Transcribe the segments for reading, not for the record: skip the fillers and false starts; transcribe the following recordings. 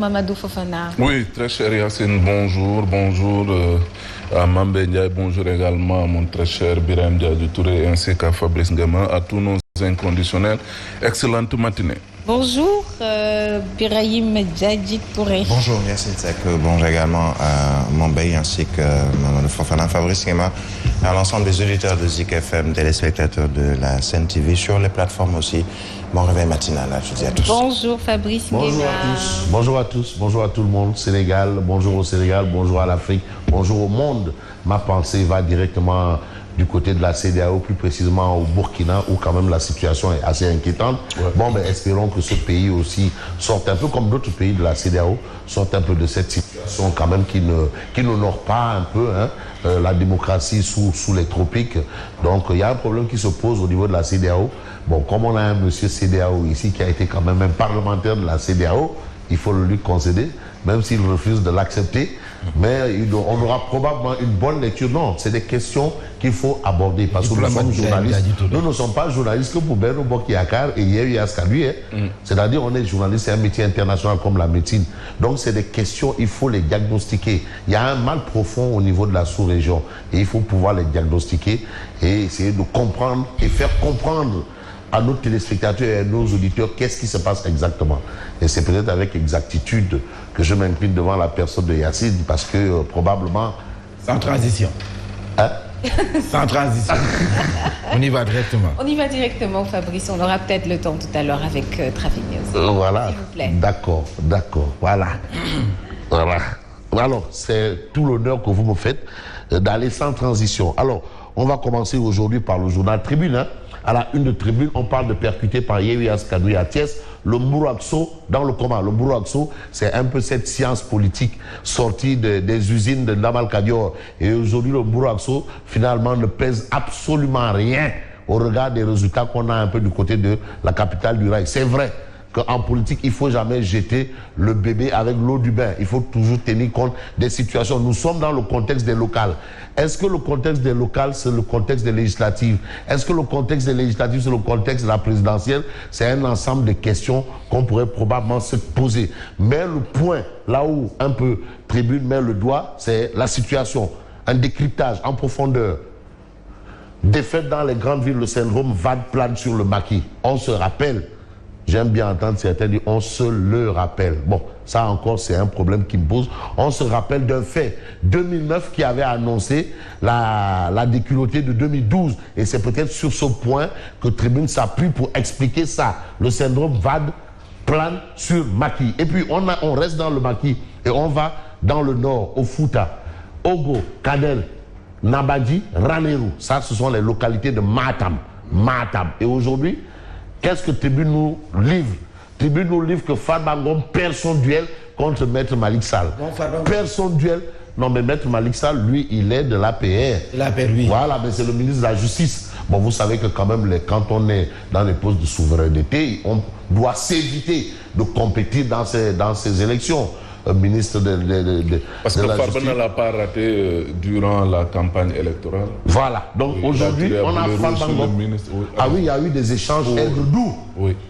Mamadou Fofana. Oui, très cher Yacine, bonjour. Bonjour à Mambé Ndiaye, bonjour également à mon très cher Birame Diadou Touré ainsi qu'à Fabrice Ngama, à tous nos inconditionnels. Excellente matinée. Bonjour Birahim Diadji Touré. Bonjour Yacine Seck, bonjour également à Mambé ainsi que Mamadou Fofana, Fabrice Ngama, à l'ensemble des auditeurs de Zik FM, téléspectateurs de la Sen TV, sur les plateformes aussi. Bon réveil matinal à toutes et à tous. Bonjour Fabrice Bonjour à tous. Bonjour à tous. Bonjour à tout le monde. Sénégal, bonjour au Sénégal, bonjour à l'Afrique, bonjour au monde. Ma pensée va directement du côté de la CEDEAO, plus précisément au Burkina, où quand même la situation est assez inquiétante. Ouais. Bon, ben, espérons que ce pays aussi sorte un peu comme d'autres pays de la CEDEAO, sorte un peu de cette situation quand même qui n'honore pas un peu la démocratie sous les tropiques. Donc il y a un problème qui se pose au niveau de la CEDEAO. Bon, comme on a un monsieur CEDEAO ici qui a été quand même un parlementaire de la CEDEAO, il faut le lui concéder, même s'il refuse de l'accepter. Mais on aura probablement une bonne lecture. Non, c'est des questions qu'il faut aborder parce que nous sommes journalistes. Nous ne sommes pas journalistes que pour Beno Bokiyakar et Yehu Yaskadui. C'est-à-dire on est journaliste, c'est un métier international comme la médecine. Donc c'est des questions, il faut les diagnostiquer. Il y a un mal profond au niveau de la sous-région et il faut pouvoir les diagnostiquer et essayer de comprendre et faire comprendre à nos téléspectateurs et à nos auditeurs qu'est-ce qui se passe exactement. Et c'est peut-être avec exactitude que je m'incline devant la personne de Yacine parce que probablement... Sans transition. Hein? Sans transition. On y va directement. On y va directement, Fabrice. On aura peut-être le temps tout à l'heure avec Travigny aussi. Voilà. S'il vous plaît. D'accord. Voilà. Voilà. Alors, c'est tout l'honneur que vous me faites d'aller sans transition. Alors, on va commencer aujourd'hui par le journal Tribune. Hein. À la une de Tribune, on parle de percuté par Yehu Yaskadui à Thiès, le Mburuakso dans le coma. Le Mburuakso, c'est un peu cette science politique sortie des usines de Ndamal Kadior. Et aujourd'hui, le Mburuakso, finalement, ne pèse absolument rien au regard des résultats qu'on a un peu du côté de la capitale du rail. C'est vrai qu'en politique, il ne faut jamais jeter le bébé avec l'eau du bain. Il faut toujours tenir compte des situations. Nous sommes dans le contexte des locales. Est-ce que le contexte des locales, c'est le contexte des législatives? Est-ce que le contexte des législatives, c'est le contexte de la présidentielle? C'est un ensemble de questions qu'on pourrait probablement se poser. Mais le point, là où un peu Tribune met le doigt, c'est la situation. Un décryptage en profondeur. Défaite dans les grandes villes, le syndrome VAD plane sur le maquis. On se rappelle. J'aime bien entendre certains dire on se le rappelle. Bon, ça encore, c'est un problème qui me pose. On se rappelle d'un fait. 2009 qui avait annoncé la déculottée de 2012. Et c'est peut-être sur ce point que Tribune s'appuie pour expliquer ça. Le syndrome VAD plane sur Maquis. Et puis, on reste dans le Maquis et on va dans le nord, au Fouta, Ogo, Kadel, Nabadji, Ranérou. Ça, ce sont les localités de Matam. Et aujourd'hui, qu'est-ce que Tribune nous livre? Tribune nous livre que Farba Ngom perd son duel contre Maître Malick Sall. Perd son duel. Non, mais Maître Malick Sall, lui, il est de l'APR. L'APR, oui. Voilà, mais c'est le ministre de la Justice. Bon, vous savez que quand même, quand on est dans les postes de souveraineté, on doit s'éviter de compétir dans ces élections. Ministre parce que Farba ne l'a pas raté durant la campagne électorale. Voilà. Donc aujourd'hui, on a Farba Ngom. Ah oui, il y a eu des échanges doux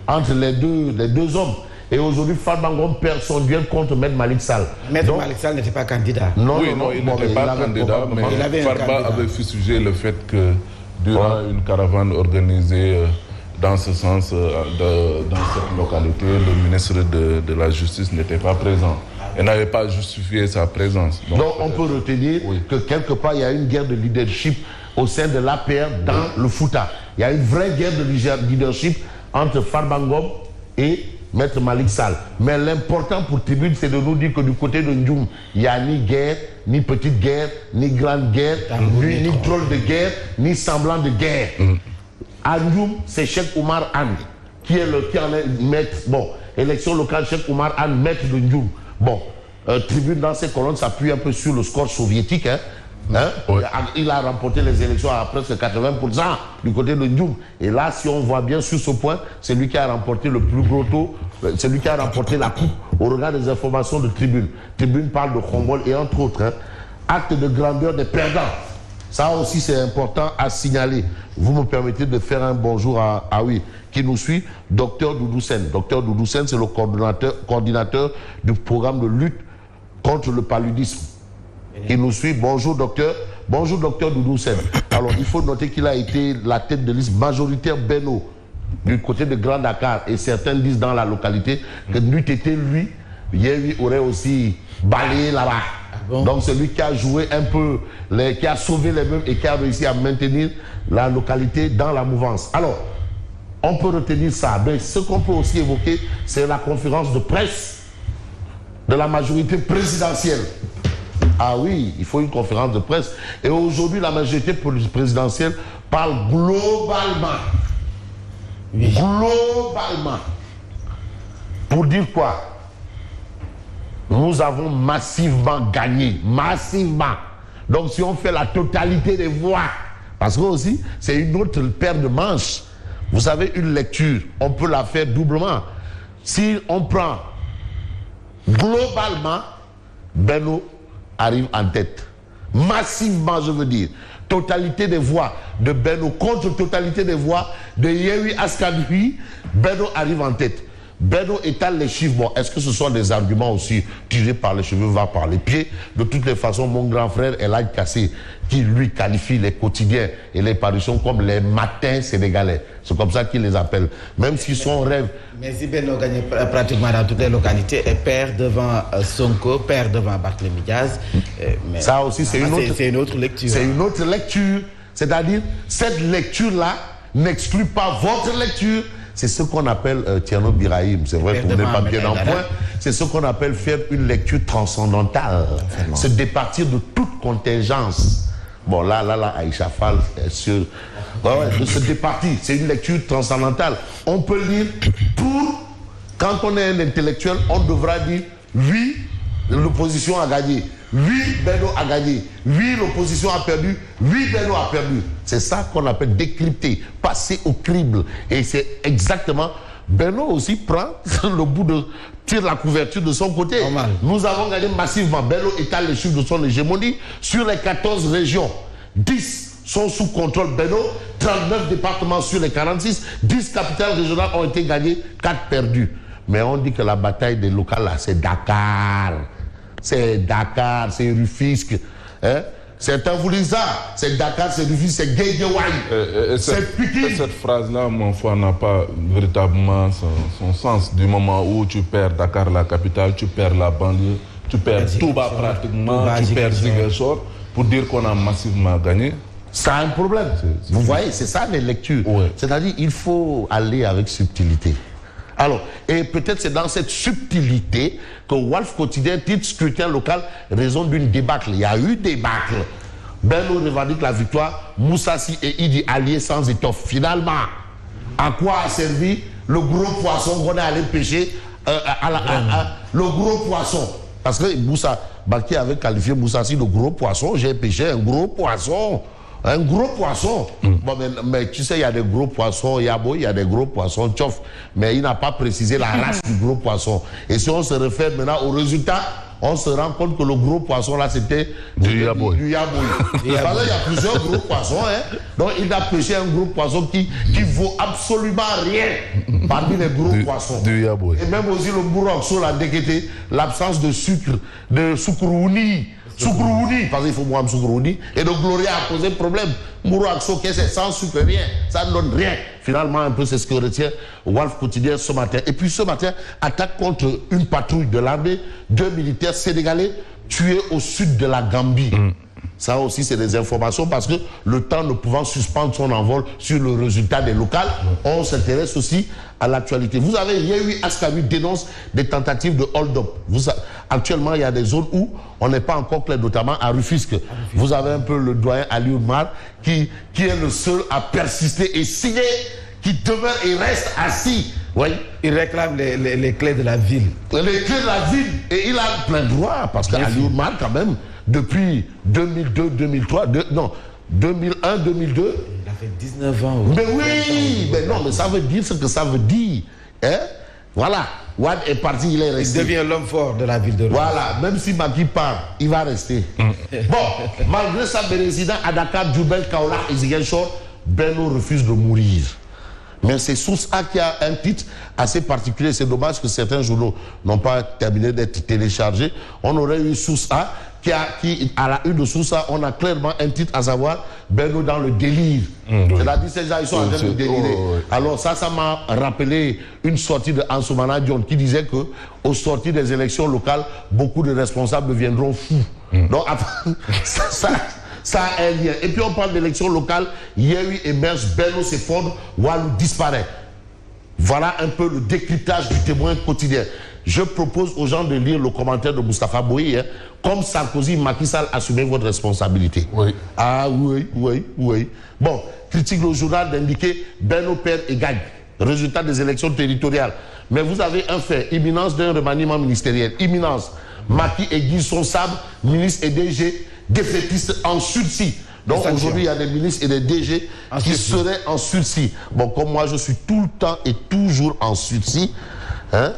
entre les deux hommes. Et aujourd'hui, Farba Ngom perd son duel contre Maître Malick Sall. Maître Malick Sall n'était pas candidat. Non, il n'était pas candidat, mais Farba avait fustigé le fait que durant une caravane organisée dans ce sens, dans cette localité, le ministre de la Justice n'était pas présent. Et n'avait pas justifié sa présence. Donc on peut retenir que quelque part, il y a une guerre de leadership au sein de l'APR dans le Fouta. Il y a une vraie guerre de leadership entre Farba Ngom et Maître Malick Sall. Mais l'important pour Tribune, c'est de nous dire que du côté de Ndioum, il n'y a ni guerre, ni petite guerre, ni grande guerre, ni drôle de guerre, ni semblant de guerre. À Ndioum, c'est Cheikh Oumar Anne qui en est maître. Bon, élection locale, Cheikh Oumar Anne, maître de Ndioum. Bon, Tribune dans ses colonnes s'appuie un peu sur le score soviétique. Il a remporté les élections à presque 80% du côté de Ndioum. Et là, si on voit bien sur ce point, c'est lui qui a remporté le plus gros taux, c'est lui qui a remporté la coupe au regard des informations de Tribune. Tribune parle de Khombole et entre autres, acte de grandeur des perdants. Ça aussi, c'est important à signaler. Vous me permettez de faire un bonjour à oui, qui nous suit, Dr Doudou Sène. Dr Doudou Sène, c'est le coordinateur du programme de lutte contre le paludisme. Qui nous suit. Bonjour, docteur. Bonjour, docteur Doudou Sène. Alors, il faut noter qu'il a été la tête de liste majoritaire Benno du côté de Grand Dakar. Et certains disent dans la localité que n'eût été lui, Yéwi aurait aussi balayé là-bas. Ah bon? Donc, c'est lui qui a joué un peu, qui a sauvé les mêmes et qui a réussi à maintenir la localité dans la mouvance. Alors, on peut retenir ça. Mais ce qu'on peut aussi évoquer, c'est la conférence de presse de la majorité présidentielle. Ah oui, il faut une conférence de presse. Et aujourd'hui, la majorité présidentielle parle globalement. Oui. Globalement. Pour dire quoi? Nous avons massivement gagné. Massivement. Donc si on fait la totalité des voix, parce que aussi, c'est une autre paire de manches. Vous savez, une lecture, on peut la faire doublement. Si on prend globalement, Benno arrive en tête. Massivement, je veux dire. Totalité des voix de Benno contre totalité des voix de Yéwi Askanui, Benno arrive en tête. Benno étale les chiffres. Bon, est-ce que ce sont des arguments aussi tirés par les cheveux, va par les pieds? De toutes les façons, mon grand frère Elhadj Kassé, qui lui qualifie les quotidiens et les parutions comme les matins sénégalais. C'est comme ça qu'il les appelle. Même si son rêve... Mais si Benno gagne pratiquement dans toutes les localités et perd devant Sonko, perd devant Barthélémy Diaz. Mais ça aussi, c'est une autre lecture. C'est une autre lecture. C'est-à-dire, cette lecture-là n'exclut pas votre lecture. C'est ce qu'on appelle Thierno Birahim. C'est vrai qu'on n'est pas bien en point. C'est ce qu'on appelle faire une lecture transcendantale. Se départir de toute contingence. Bon, là, Aïcha Fall, sur... de se départir. C'est une lecture transcendantale. On peut lire pour... Quand on est un intellectuel, on devra dire oui, l'opposition a gagné. Oui, Benno a gagné. Oui, l'opposition a perdu. Oui, Benno a perdu. C'est ça qu'on appelle décrypter, passer au crible. Et c'est exactement... Benno aussi prend le bout de... tire la couverture de son côté. Normal. Nous avons gagné massivement. Benno étale les chiffres de son hégémonie. Sur les 14 régions, 10 sont sous contrôle Benno, 39 départements sur les 46, 10 capitales régionales ont été gagnées, 4 perdues. Mais on dit que la bataille des locales, là, c'est Dakar. C'est Dakar, c'est Rufisque. Hein? Certains vous disent ça. C'est Dakar, c'est Rufisque, c'est Guédiawaye. C'est Pikine. Cette phrase-là, mon foi, n'a pas véritablement son sens. Du moment où tu perds Dakar, la capitale, tu perds la banlieue, tu perds Touba pratiquement, tu perds Ziguinchor, pour dire qu'on a massivement gagné. Ça a un problème. Vous voyez, c'est ça les lectures. Ouais. C'est-à-dire, il faut aller avec subtilité. Alors, et peut-être c'est dans cette subtilité que Walf Quotidien titre scrutin local raison d'une débâcle. Il y a eu débâcle. Benno revendique la victoire, Moussassi et Idi alliés sans étoffe. Finalement, à quoi a servi le gros poisson qu'on est allé pêcher le gros poisson? Parce que Moussa Baki avait qualifié Moussassi de gros poisson. J'ai pêché un gros poisson. Un gros poisson. Bon, mais tu sais, il y a des gros poissons, il y a des gros poissons, tchof, mais il n'a pas précisé la race du gros poisson. Et si on se réfère maintenant au résultat, on se rend compte que le gros poisson là, c'était du yaboui. Il y a plusieurs gros poissons, hein. Donc il a pêché un gros poisson qui vaut absolument rien parmi les gros poissons. Du yaboui. Et même aussi le bourroxo l'a déquêté, l'absence de sucre, de sucrouni. Soukrouni, parce qu'il faut moi Soukrouni, et donc Gloria a posé problème. Mourouakso, c'est sans sucre, rien, ça ne donne rien. Finalement, un peu, c'est ce que retient Walf Quotidien ce matin. Et puis ce matin, attaque contre une patrouille de l'armée, 2 militaires sénégalais tués au sud de la Gambie. Ça aussi, c'est des informations parce que le temps ne pouvant suspendre son envol sur le résultat des locales, on s'intéresse aussi à l'actualité. Vous avez Yéwi Askanui dénonce des tentatives de hold-up. Actuellement, il y a des zones où on n'est pas encore clair, notamment à Rufisque. Vous avez un peu le doyen Ali Oumar qui est le seul à persister et signer, qui demeure et reste assis. Oui. Il réclame les clés de la ville. Les clés de la ville. Et il a plein droit parce qu'Ali Oumar, quand même, depuis 2002, 2003, 2001, 2002. Il a fait 19 ans. Mais oui, mais non, mais ça veut dire ce que ça veut dire. Hein? Voilà. Wade est parti, il est resté. Il devient l'homme fort de la ville de Rebeuss. Voilà, même si Macky part, il va rester. Bon, malgré ça, mes résidents à Dakar, Djoubel, Kaolack et Ziguinchor, Benno refuse de mourir. Mais c'est Source A qui a un titre assez particulier. C'est dommage que certains journaux n'ont pas terminé d'être téléchargés. On aurait eu Source A qui à la une de Source A, on a clairement un titre à savoir Benno dans le délire. C'est-à-dire ces gens, ils sont en train de délirer. Alors ça m'a rappelé une sortie de Ansoumana Dione qui disait que aux sorties des élections locales, beaucoup de responsables deviendront fous. Donc ça a un lien. Et puis on parle d'élections locales, Yewwi émerge, Benno s'effondre, Wallu disparaît. Voilà un peu le décryptage du Témoin quotidien. Je propose aux gens de lire le commentaire de Moustapha Boyi. Comme Sarkozy, Macky Sall, assumez votre responsabilité. Oui. Ah oui. Bon, critique le journal d'indiquer Benno perd et gagne. Résultat des élections territoriales. Mais vous avez un fait, imminence d'un remaniement ministériel. Imminence. Macky aiguise son sabre, ministre et DG défaitistes en sursis. Donc aujourd'hui, il y a des ministres et des DG qui seraient en sursis. Bon, comme moi, je suis tout le temps et toujours en sursis, hein,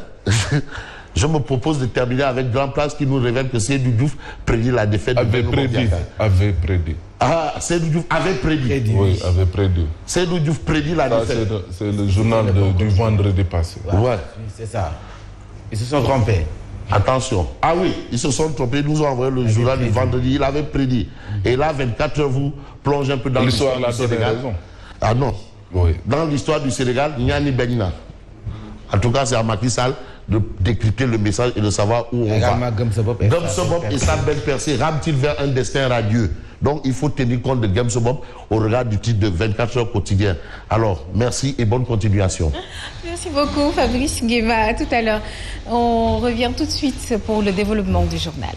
je me propose de terminer avec Grand Place qui nous révèle que Seydou Diouf prédit la défaite de Benno Bokk-Yakaar. Avait prédit. Ah, Seydou Diouf avait prédit. Oui, avait prédit. Seydou Diouf prédit la défaite. C'est le journal du vendredi passé. Ouais. C'est ça. Ils se sont trompés. Attention. Ah oui, ils se sont trompés. Ils nous ont envoyé le journal du vendredi. Il avait prédit. Et là, 24 heures, vous plongez un peu dans l'histoire du Sénégal. Ah non. Oui. Dans l'histoire du Sénégal, Niani Benina. En tout cas, c'est à Macky Sall de décrypter le message et de savoir où on va. Gemsobop et sa belle percée rament-ils vers un destin radieux? Donc, il faut tenir compte de Gemsobop au regard du titre de 24 heures quotidien. Alors, merci et bonne continuation. Merci beaucoup, Fabrice Nguema. À tout à l'heure. On revient tout de suite pour le développement du journal.